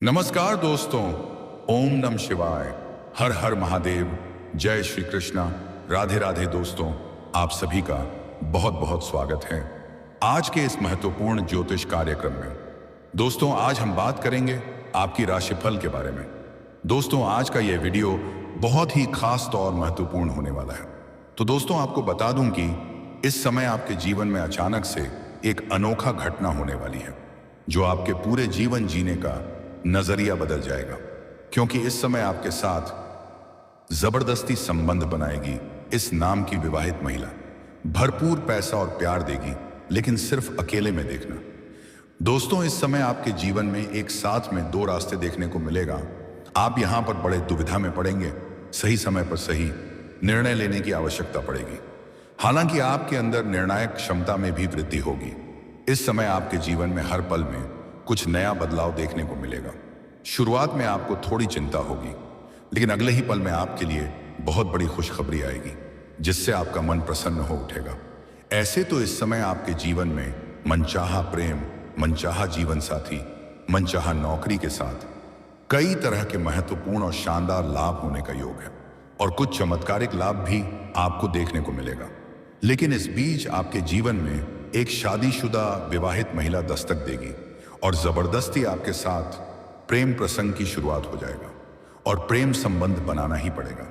नमस्कार दोस्तों। ओम नमः शिवाय। हर हर महादेव। जय श्री कृष्णा। राधे राधे दोस्तों, आप सभी का बहुत बहुत स्वागत है आज के इस महत्वपूर्ण ज्योतिष कार्यक्रम में। दोस्तों, आज हम बात करेंगे आपकी राशिफल के बारे में। दोस्तों, आज का यह वीडियो बहुत ही खास और महत्वपूर्ण होने वाला है। तो दोस्तों, आपको बता दूं कि इस समय आपके जीवन में अचानक से एक अनोखा घटना होने वाली है जो आपके पूरे जीवन जीने का नजरिया बदल जाएगा, क्योंकि इस समय आपके साथ जबरदस्ती संबंध बनाएगी इस नाम की विवाहित महिला। भरपूर पैसा और प्यार देगी, लेकिन सिर्फ अकेले में देखना। दोस्तों, इस समय आपके जीवन में एक साथ में दो रास्ते देखने को मिलेगा। आप यहां पर बड़े दुविधा में पड़ेंगे। सही समय पर सही निर्णय लेने की आवश्यकता पड़ेगी। हालांकि आपके अंदर निर्णायक क्षमता में भी वृद्धि होगी। इस समय आपके जीवन में हर पल में कुछ नया बदलाव देखने को मिलेगा। शुरुआत में आपको थोड़ी चिंता होगी, लेकिन अगले ही पल में आपके लिए बहुत बड़ी खुशखबरी आएगी जिससे आपका मन प्रसन्न हो उठेगा। ऐसे तो इस समय आपके जीवन में मनचाहा प्रेम, मनचाहा जीवन साथी, मनचाहा नौकरी के साथ कई तरह के महत्वपूर्ण और शानदार लाभ होने का योग है, और कुछ चमत्कारिक लाभ भी आपको देखने को मिलेगा। लेकिन इस बीच आपके जीवन में एक शादीशुदा विवाहित महिला दस्तक देगी और जबरदस्ती आपके साथ प्रेम प्रसंग की शुरुआत हो जाएगा, और प्रेम संबंध बनाना ही पड़ेगा।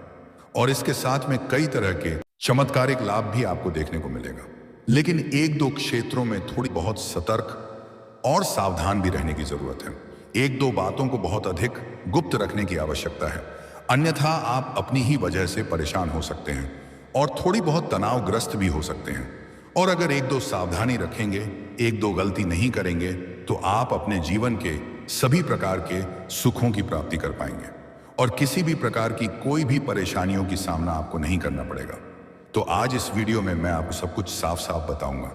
और इसके साथ में कई तरह के चमत्कारिक लाभ भी आपको देखने को मिलेगा। लेकिन एक दो क्षेत्रों में थोड़ी बहुत सतर्क और सावधान भी रहने की जरूरत है। एक दो बातों को बहुत अधिक गुप्त रखने की आवश्यकता है, अन्यथा आप अपनी ही वजह से परेशान हो सकते हैं और थोड़ी बहुत तनावग्रस्त भी हो सकते हैं। और अगर एक दो सावधानी रखेंगे, एक दो गलती नहीं करेंगे, तो आप अपने जीवन के सभी प्रकार के सुखों की प्राप्ति कर पाएंगे और किसी भी प्रकार की कोई भी परेशानियों की सामना आपको नहीं करना पड़ेगा। तो आज इस वीडियो में मैं आपको सब कुछ साफ साफ बताऊंगा।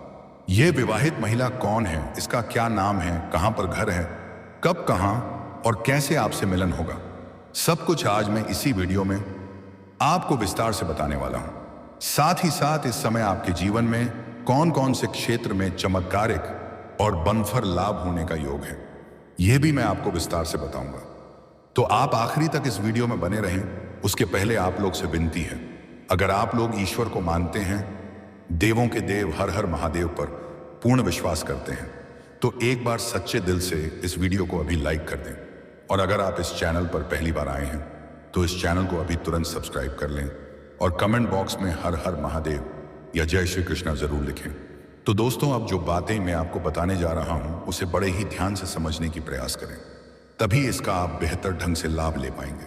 यह विवाहित महिला कौन है, इसका क्या नाम है, कहां पर घर है, कब, कहां और कैसे आपसे मिलन होगा, सब कुछ आज मैं इसी वीडियो में आपको विस्तार से बताने वाला हूं। साथ ही साथ इस समय आपके जीवन में कौन कौन से क्षेत्र में चमत्कारिक और बनफर लाभ होने का योग है, यह भी मैं आपको विस्तार से बताऊंगा। तो आप आखिरी तक इस वीडियो में बने रहें। उसके पहले आप लोग से विनती है, अगर आप लोग ईश्वर को मानते हैं, देवों के देव हर हर महादेव पर पूर्ण विश्वास करते हैं, तो एक बार सच्चे दिल से इस वीडियो को अभी लाइक कर दें। और अगर आप इस चैनल पर पहली बार आए हैं तो इस चैनल को अभी तुरंत सब्सक्राइब कर लें और कमेंट बॉक्स में हर हर महादेव या जय श्री कृष्णा जरूर लिखें। तो दोस्तों, अब जो बातें मैं आपको बताने जा रहा हूं उसे बड़े ही ध्यान से समझने की प्रयास करें, तभी इसका आप बेहतर ढंग से लाभ ले पाएंगे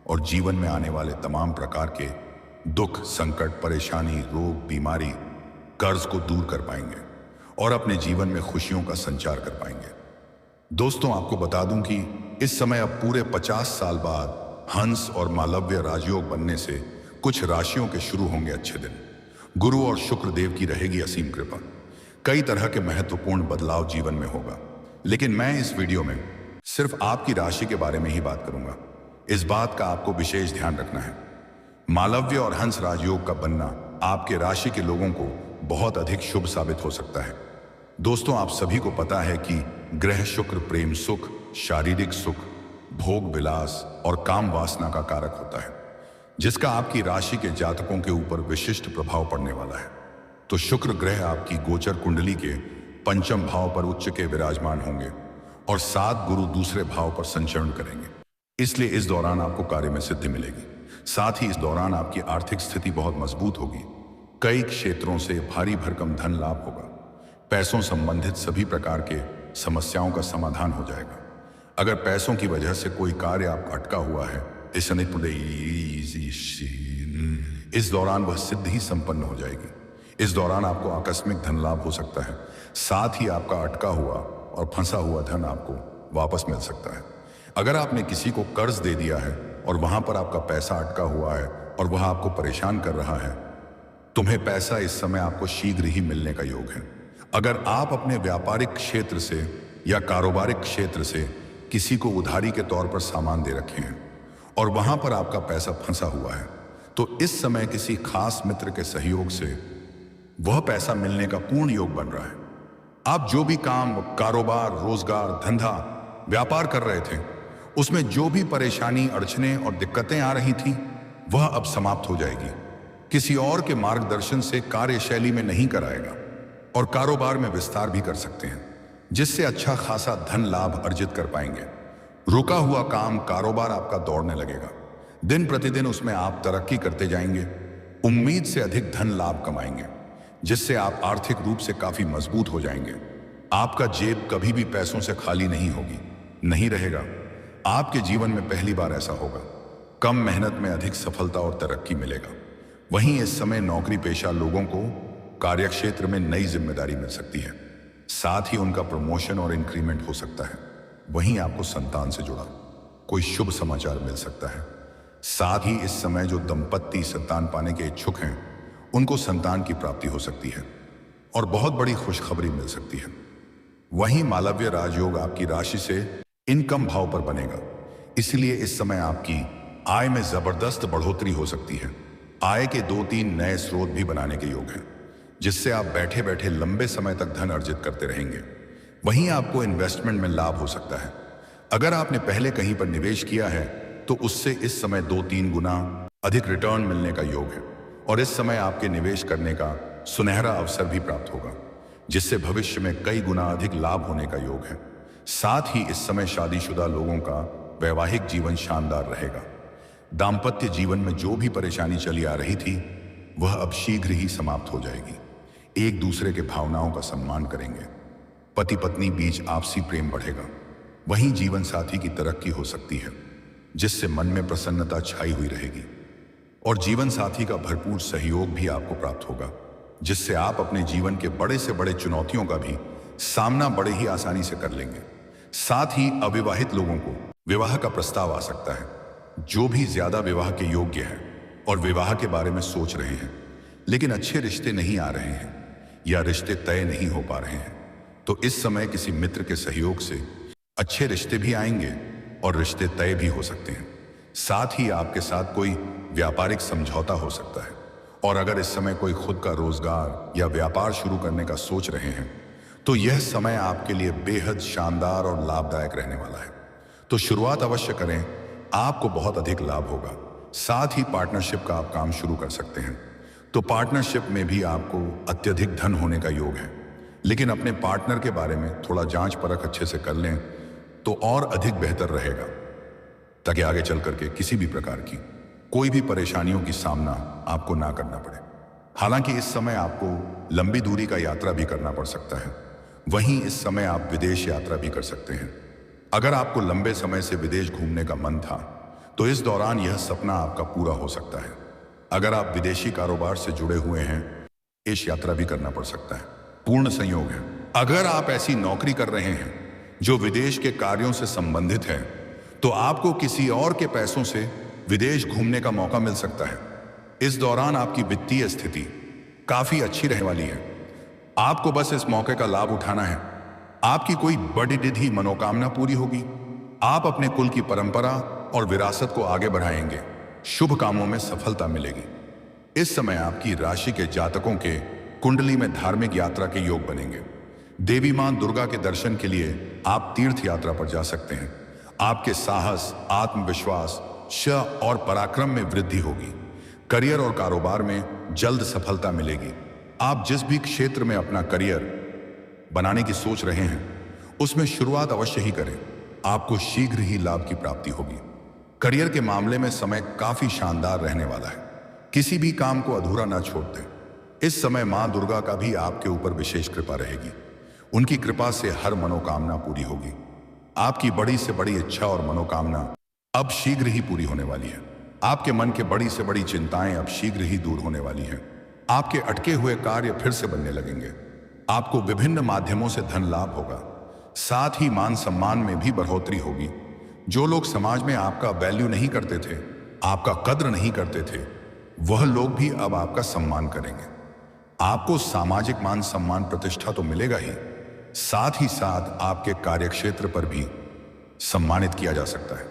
और जीवन में आने वाले तमाम प्रकार के दुख, संकट, परेशानी, रोग, बीमारी, कर्ज को दूर कर पाएंगे और अपने जीवन में खुशियों का संचार कर पाएंगे। दोस्तों, आपको बता दूं कि इस समय अब पूरे 50 साल बाद हंस और मालव्य राजयोग बनने से कुछ राशियों के शुरू होंगे अच्छे दिन। गुरु और शुक्र देव की रहेगी असीम कृपा। कई तरह के महत्वपूर्ण बदलाव जीवन में होगा, लेकिन मैं इस वीडियो में सिर्फ आपकी राशि के बारे में ही बात करूंगा। इस बात का आपको विशेष ध्यान रखना है, मालव्य और हंस राजयोग का बनना आपके राशि के लोगों को बहुत अधिक शुभ साबित हो सकता है। दोस्तों, आप सभी को पता है कि ग्रह शुक्र प्रेम सुख, शारीरिक सुख, भोग विलास और काम वासना का कारक होता है, जिसका आपकी राशि के जातकों के ऊपर विशिष्ट प्रभाव पड़ने वाला है। तो शुक्र ग्रह आपकी गोचर कुंडली के पंचम भाव पर उच्च के विराजमान होंगे और 7 गुरु दूसरे भाव पर संचरण करेंगे। इसलिए इस दौरान आपको कार्य में सिद्धि मिलेगी। साथ ही इस दौरान आपकी आर्थिक स्थिति बहुत मजबूत होगी। कई क्षेत्रों से भारी भरकम धन लाभ होगा। पैसों संबंधित सभी प्रकार के समस्याओं का समाधान हो जाएगा। अगर पैसों की वजह से कोई कार्य आपका अटका हुआ है, इस दौरान वह सिद्धि ही संपन्न हो जाएगी। इस दौरान आपको आकस्मिक धन लाभ हो सकता है। साथ ही आपका अटका हुआ और फंसा हुआ धन आपको वापस मिल सकता है। अगर आपने किसी को कर्ज दे दिया है और वहां पर आपका पैसा अटका हुआ है और वह आपको परेशान कर रहा है, तुम्हें पैसा इस समय आपको शीघ्र ही मिलने का योग है। अगर आप अपने व्यापारिक क्षेत्र से या कारोबारिक क्षेत्र से किसी को उधारी के तौर पर सामान दे रखे हैं और वहां पर आपका पैसा फंसा हुआ है, तो इस समय किसी खास मित्र के सहयोग से वह पैसा मिलने का पूर्ण योग बन रहा है। आप जो भी काम, कारोबार, रोजगार, धंधा, व्यापार कर रहे थे, उसमें जो भी परेशानी, अड़चने और दिक्कतें आ रही थी वह अब समाप्त हो जाएगी। किसी और के मार्गदर्शन से कार्यशैली में नहीं कराएगा और कारोबार में विस्तार भी कर सकते हैं, जिससे अच्छा खासा धन लाभ अर्जित कर पाएंगे। रुका हुआ काम, कारोबार आपका दौड़ने लगेगा। दिन प्रतिदिन उसमें आप तरक्की करते जाएंगे, उम्मीद से अधिक धन लाभ कमाएंगे, जिससे आप आर्थिक रूप से काफी मजबूत हो जाएंगे। आपका जेब कभी भी पैसों से खाली नहीं होगी, नहीं रहेगा। आपके जीवन में पहली बार ऐसा होगा। कम मेहनत में अधिक सफलता और तरक्की मिलेगा। वहीं इस समय नौकरी पेशा लोगों को कार्यक्षेत्र में नई जिम्मेदारी मिल सकती है, साथ ही उनका प्रमोशन और इंक्रीमेंट हो सकता है। वहीं आपको संतान से जुड़ा कोई शुभ समाचार मिल सकता है। साथ ही इस समय जो दंपत्ति संतान पाने के इच्छुक हैं, उनको संतान की प्राप्ति हो सकती है और बहुत बड़ी खुशखबरी मिल सकती है। वहीं मालव्य राजयोग आपकी राशि से इनकम भाव पर बनेगा, इसलिए इस समय आपकी आय में जबरदस्त बढ़ोतरी हो सकती है। आय के 2-3 नए स्रोत भी बनाने के योग हैं, जिससे आप बैठे बैठे लंबे समय तक धन अर्जित करते रहेंगे। वहीं आपको इन्वेस्टमेंट में लाभ हो सकता है। अगर आपने पहले कहीं पर निवेश किया है तो उससे इस समय 2-3 गुना अधिक रिटर्न मिलने का योग है और इस समय आपके निवेश करने का सुनहरा अवसर भी प्राप्त होगा, जिससे भविष्य में कई गुना अधिक लाभ होने का योग है। साथ ही इस समय शादीशुदा लोगों का वैवाहिक जीवन शानदार रहेगा। दाम्पत्य जीवन में जो भी परेशानी चली आ रही थी वह अब शीघ्र ही समाप्त हो जाएगी। एक दूसरे के भावनाओं का सम्मान करेंगे। पति पत्नी बीच आपसी प्रेम बढ़ेगा। वहीं जीवन साथी की तरक्की हो सकती है, जिससे मन में प्रसन्नता छाई हुई रहेगी और जीवन साथी का भरपूर सहयोग भी आपको प्राप्त होगा, जिससे आप अपने जीवन के बड़े से बड़े चुनौतियों का भी सामना बड़े ही आसानी से कर लेंगे। साथ ही अविवाहित लोगों को विवाह का प्रस्ताव आ सकता है। जो भी ज्यादा विवाह के योग्य हैं और विवाह के बारे में सोच रहे हैं लेकिन अच्छे रिश्ते नहीं आ रहे हैं या रिश्ते तय नहीं हो पा रहे हैं, तो इस समय किसी मित्र के सहयोग से अच्छे रिश्ते भी आएंगे और रिश्ते तय भी हो सकते हैं। साथ ही आपके साथ कोई व्यापारिक समझौता हो सकता है। और अगर इस समय कोई खुद का रोजगार या व्यापार शुरू करने का सोच रहे हैं तो यह समय आपके लिए बेहद शानदार और लाभदायक रहने वाला है। तो शुरुआत अवश्य करें, आपको बहुत अधिक लाभ होगा। साथ ही पार्टनरशिप का आप काम शुरू कर सकते हैं, तो पार्टनरशिप में भी आपको अत्यधिक धन होने का योग है। लेकिन अपने पार्टनर के बारे में थोड़ा जांच परख अच्छे से कर लें तो और अधिक बेहतर रहेगा, ताकि आगे चल करके किसी भी प्रकार की कोई भी परेशानियों की सामना आपको ना करना पड़े। हालांकि इस समय आपको लंबी दूरी का यात्रा भी करना पड़ सकता है। वहीं इस समय आप विदेश यात्रा भी कर सकते हैं। अगर आपको लंबे समय से विदेश घूमने का मन था तो इस दौरान यह सपना आपका पूरा हो सकता है। अगर आप विदेशी कारोबार से जुड़े हुए हैं, इस यात्रा भी करना पड़ सकता है। पूर्ण संयोग है। अगर आप ऐसी नौकरी कर रहे हैं जो विदेश के कार्यों से संबंधित है, तो आपको किसी और के पैसों से विदेश घूमने का मौका मिल सकता है। इस दौरान आपकी वित्तीय स्थिति काफी अच्छी रहने वाली है। आपको बस इस मौके का लाभ उठाना है। आपकी कोई बड़ी निधि मनोकामना पूरी होगी। आप अपने कुल की परंपरा और विरासत को आगे बढ़ाएंगे। शुभ कामों में सफलता मिलेगी। इस समय आपकी राशि के जातकों के कुंडली में धार्मिक यात्रा के योग बनेंगे। देवी मां दुर्गा के दर्शन के लिए आप तीर्थ यात्रा पर जा सकते हैं। आपके साहस, आत्मविश्वास, शौर्य और पराक्रम में वृद्धि होगी। करियर और कारोबार में जल्द सफलता मिलेगी। आप जिस भी क्षेत्र में अपना करियर बनाने की सोच रहे हैं उसमें शुरुआत अवश्य ही करें। आपको शीघ्र ही लाभ की प्राप्ति होगी। करियर के मामले में समय काफी शानदार रहने वाला है। किसी भी काम को अधूरा ना छोड़ दें। इस समय मां दुर्गा का भी आपके ऊपर विशेष कृपा रहेगी। उनकी कृपा से हर मनोकामना पूरी होगी। आपकी बड़ी से बड़ी इच्छा और मनोकामना अब शीघ्र ही पूरी होने वाली है। आपके मन के बड़ी से बड़ी चिंताएं अब शीघ्र ही दूर होने वाली हैं। आपके अटके हुए कार्य फिर से बनने लगेंगे। आपको विभिन्न माध्यमों से धन लाभ होगा। साथ ही मान सम्मान में भी बढ़ोतरी होगी। जो लोग समाज में आपका वैल्यू नहीं करते थे, आपका कद्र नहीं करते थे, वह लोग भी अब आपका सम्मान करेंगे। आपको सामाजिक मान सम्मान प्रतिष्ठा तो मिलेगा ही, साथ ही साथ आपके कार्यक्षेत्र पर भी सम्मानित किया जा सकता है।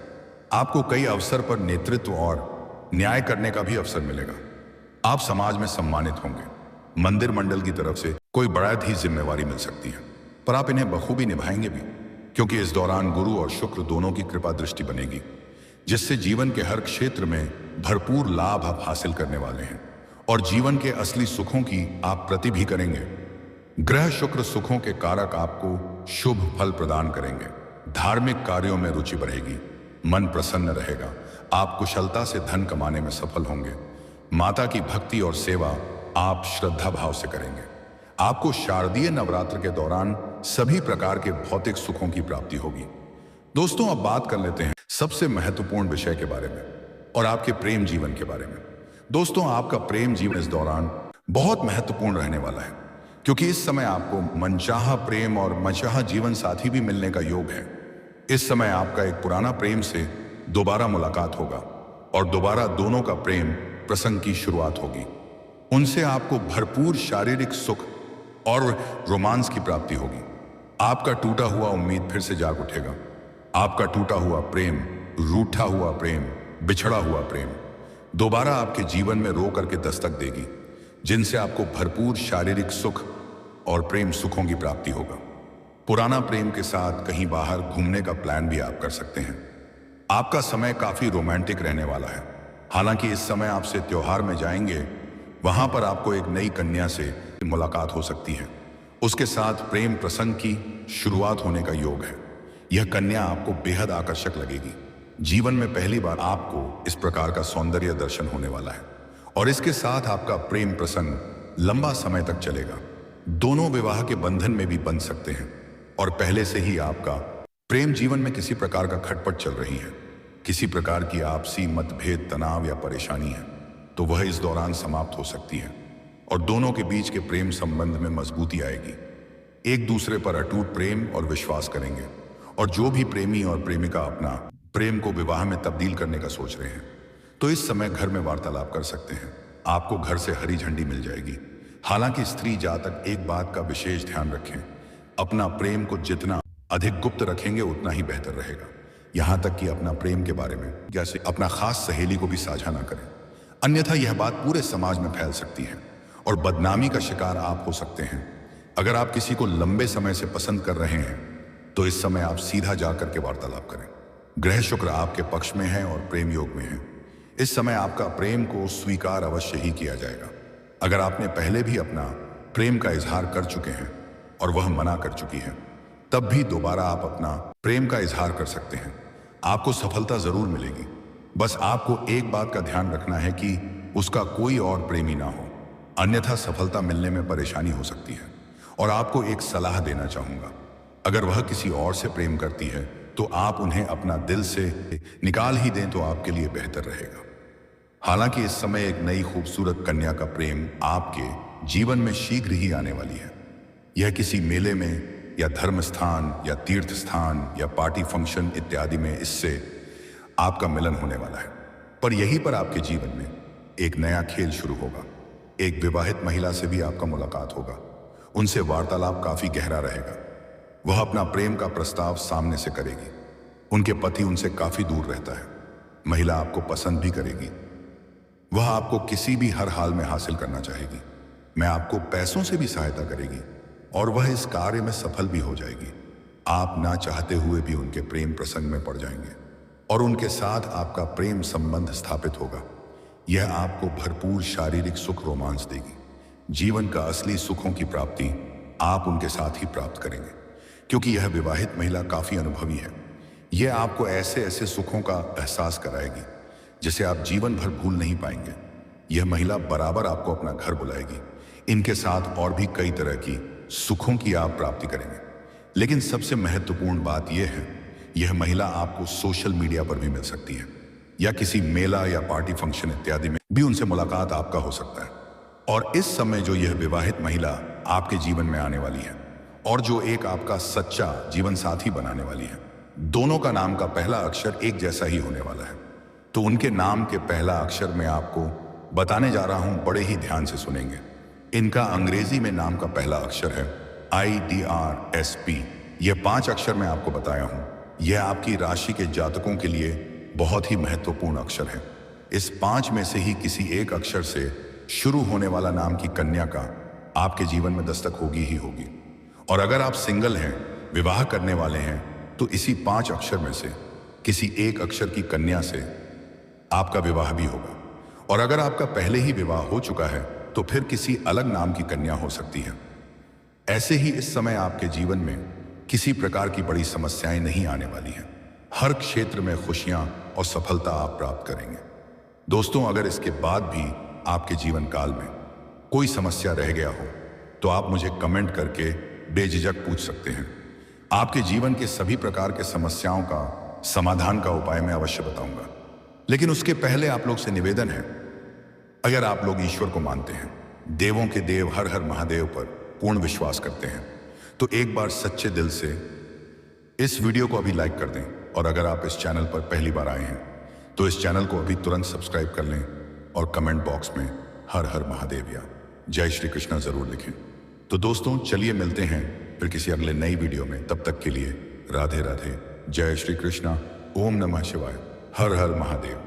आपको कई अवसर पर नेतृत्व और न्याय करने का भी अवसर मिलेगा। आप समाज में सम्मानित होंगे। मंदिर मंडल की तरफ से कोई बड़ा ही जिम्मेवारी मिल सकती है, पर आप इन्हें बखूबी निभाएंगे भी, क्योंकि इस दौरान गुरु और शुक्र दोनों की कृपा दृष्टि बनेगी, जिससे जीवन के हर क्षेत्र में भरपूर लाभ आप हासिल करने वाले हैं और जीवन के असली सुखों की आप प्रति भी करेंगे। ग्रह शुक्र सुखों के कारक आपको शुभ फल प्रदान करेंगे। धार्मिक कार्यों में रुचि बढ़ेगी, मन प्रसन्न रहेगा, आप कुशलता से धन कमाने में सफल होंगे। माता की भक्ति और सेवा आप श्रद्धा भाव से करेंगे। आपको शारदीय नवरात्र के दौरान सभी प्रकार के भौतिक सुखों की प्राप्ति होगी। दोस्तों, अब बात कर लेते हैं सबसे महत्वपूर्ण विषय के बारे में और आपके प्रेम जीवन के बारे में। दोस्तों, आपका प्रेम जीवन इस दौरान बहुत महत्वपूर्ण रहने वाला है, क्योंकि इस समय आपको मनचाहा प्रेम और मनचाहा जीवन साथी भी मिलने का योग है। इस समय आपका एक पुराना प्रेम से दोबारा मुलाकात होगा और दोबारा दोनों का प्रेम प्रसंग की शुरुआत होगी। उनसे आपको भरपूर शारीरिक सुख और रोमांस की प्राप्ति होगी। आपका टूटा हुआ उम्मीद फिर से जाग उठेगा। आपका टूटा हुआ प्रेम, रूठा हुआ प्रेम, बिछड़ा हुआ प्रेम दोबारा आपके जीवन में रो करके दस्तक देगी, जिनसे आपको भरपूर शारीरिक सुख और प्रेम सुखों की प्राप्ति होगा। पुराना प्रेम के साथ कहीं बाहर घूमने का प्लान भी आप कर सकते हैं। आपका समय काफी रोमांटिक रहने वाला है। हालांकि इस समय आपसे त्योहार में जाएंगे, वहां पर आपको एक नई कन्या से मुलाकात हो सकती है। उसके साथ प्रेम प्रसंग की शुरुआत होने का योग है। यह कन्या आपको बेहद आकर्षक लगेगी। जीवन में पहली बार आपको इस प्रकार का सौंदर्य दर्शन होने वाला है और इसके साथ आपका प्रेम प्रसंग लंबा समय तक चलेगा। दोनों विवाह के बंधन में भी बंध सकते हैं और पहले से ही आपका प्रेम जीवन में किसी प्रकार का खटपट चल रही है, किसी प्रकार की आपसी मतभेद, तनाव या परेशानी है, तो वह इस दौरान समाप्त हो सकती है और दोनों के बीच के प्रेम संबंध में मजबूती आएगी। एक दूसरे पर अटूट प्रेम और विश्वास करेंगे और जो भी प्रेमी और प्रेमिका अपना प्रेम को विवाह में तब्दील करने का सोच रहे हैं, तो इस समय घर में वार्तालाप कर सकते हैं। आपको घर से हरी झंडी मिल जाएगी। हालांकि स्त्री जातक एक बात का विशेष ध्यान रखें, अपना प्रेम को जितना अधिक गुप्त रखेंगे उतना ही बेहतर रहेगा। यहां तक कि अपना प्रेम के बारे में जैसे अपना खास सहेली को भी साझा ना करें, अन्यथा यह बात पूरे समाज में फैल सकती है और बदनामी का शिकार आप हो सकते हैं। अगर आप किसी को लंबे समय से पसंद कर रहे हैं, तो इस समय आप सीधा जाकर के वार्तालाप करें। ग्रह शुक्र आपके पक्ष में है और प्रेम योग में है। इस समय आपका प्रेम को स्वीकार अवश्य ही किया जाएगा। अगर आपने पहले भी अपना प्रेम का इजहार कर चुके हैं और वह मना कर चुकी है, तब भी दोबारा आप अपना प्रेम का इजहार कर सकते हैं। आपको सफलता जरूर मिलेगी। बस आपको एक बात का ध्यान रखना है कि उसका कोई और प्रेमी ना हो, अन्यथा सफलता मिलने में परेशानी हो सकती है। और आपको एक सलाह देना चाहूंगा, अगर वह किसी और से प्रेम करती है तो आप उन्हें अपना दिल से निकाल ही दें तो आपके लिए बेहतर रहेगा। हालांकि इस समय एक नई खूबसूरत कन्या का प्रेम आपके जीवन में शीघ्र ही आने वाली है। यह किसी मेले में या धर्म स्थान या तीर्थ स्थान या पार्टी फंक्शन इत्यादि में इससे आपका मिलन होने वाला है। पर यहीं पर आपके जीवन में एक नया खेल शुरू होगा। एक विवाहित महिला से भी आपका मुलाकात होगा। उनसे वार्तालाप काफी गहरा रहेगा। वह अपना प्रेम का प्रस्ताव सामने से करेगी। उनके पति उनसे काफी दूर रहता है। महिला आपको पसंद भी करेगी। वह आपको किसी भी हर हाल में हासिल करना चाहेगी। मैं आपको पैसों से भी सहायता करेगी और वह इस कार्य में सफल भी हो जाएगी। आप ना चाहते हुए भी उनके प्रेम प्रसंग में पड़ जाएंगे और उनके साथ आपका प्रेम संबंध स्थापित होगा। यह आपको भरपूर शारीरिक सुख रोमांस देगी। जीवन का असली सुखों की प्राप्ति आप उनके साथ ही प्राप्त करेंगे, क्योंकि यह विवाहित महिला काफी अनुभवी है। यह आपको ऐसे ऐसे सुखों का एहसास कराएगी जिसे आप जीवन भर भूल नहीं पाएंगे। यह महिला बराबर आपको अपना घर बुलाएगी। इनके साथ और भी कई तरह की सुखों की आप प्राप्ति करेंगे। लेकिन सबसे महत्वपूर्ण बात यह है, यह महिला आपको सोशल मीडिया पर भी मिल सकती है या किसी मेला या पार्टी फंक्शन इत्यादि में भी उनसे मुलाकात आपका हो सकता है। और इस समय जो यह विवाहित महिला आपके जीवन में आने वाली है और जो एक आपका सच्चा जीवन साथी बनाने वाली है, दोनों का नाम का पहला अक्षर एक जैसा ही होने वाला है। तो उनके नाम के पहला अक्षर मैं आपको बताने जा रहा हूं, बड़े ही ध्यान से सुनेंगे। इनका अंग्रेजी में नाम का पहला अक्षर है IDRSP। यह 5 अक्षर मैं आपको बताया हूं। यह आपकी राशि के जातकों के लिए बहुत ही महत्वपूर्ण अक्षर है। इस 5 में से ही किसी एक अक्षर से शुरू होने वाला नाम की कन्या का आपके जीवन में दस्तक होगी ही होगी। और अगर आप सिंगल हैं, विवाह करने वाले हैं, तो इसी 5 अक्षर में से किसी एक अक्षर की कन्या से आपका विवाह भी होगा। और अगर आपका पहले ही विवाह हो चुका है तो फिर किसी अलग नाम की कन्या हो सकती है। ऐसे ही इस समय आपके जीवन में किसी प्रकार की बड़ी समस्याएं नहीं आने वाली हैं। हर क्षेत्र में खुशियां और सफलता आप प्राप्त करेंगे। दोस्तों, अगर इसके बाद भी आपके जीवन काल में कोई समस्या रह गया हो तो आप मुझे कमेंट करके बेझिझक पूछ सकते हैं। आपके जीवन के सभी प्रकार के समस्याओं का समाधान का उपाय मैं अवश्य बताऊंगा। लेकिन उसके पहले आप लोग से निवेदन है, अगर आप लोग ईश्वर को मानते हैं, देवों के देव हर हर महादेव पर पूर्ण विश्वास करते हैं, तो एक बार सच्चे दिल से इस वीडियो को अभी लाइक कर दें। और अगर आप इस चैनल पर पहली बार आए हैं तो इस चैनल को अभी तुरंत सब्सक्राइब कर लें और कमेंट बॉक्स में हर हर महादेव या जय श्री कृष्णा जरूर लिखें। तो दोस्तों, चलिए मिलते हैं फिर किसी अगले नई वीडियो में। तब तक के लिए राधे राधे, जय श्री कृष्णा, ओम नमः शिवाय, हर हर महादेव।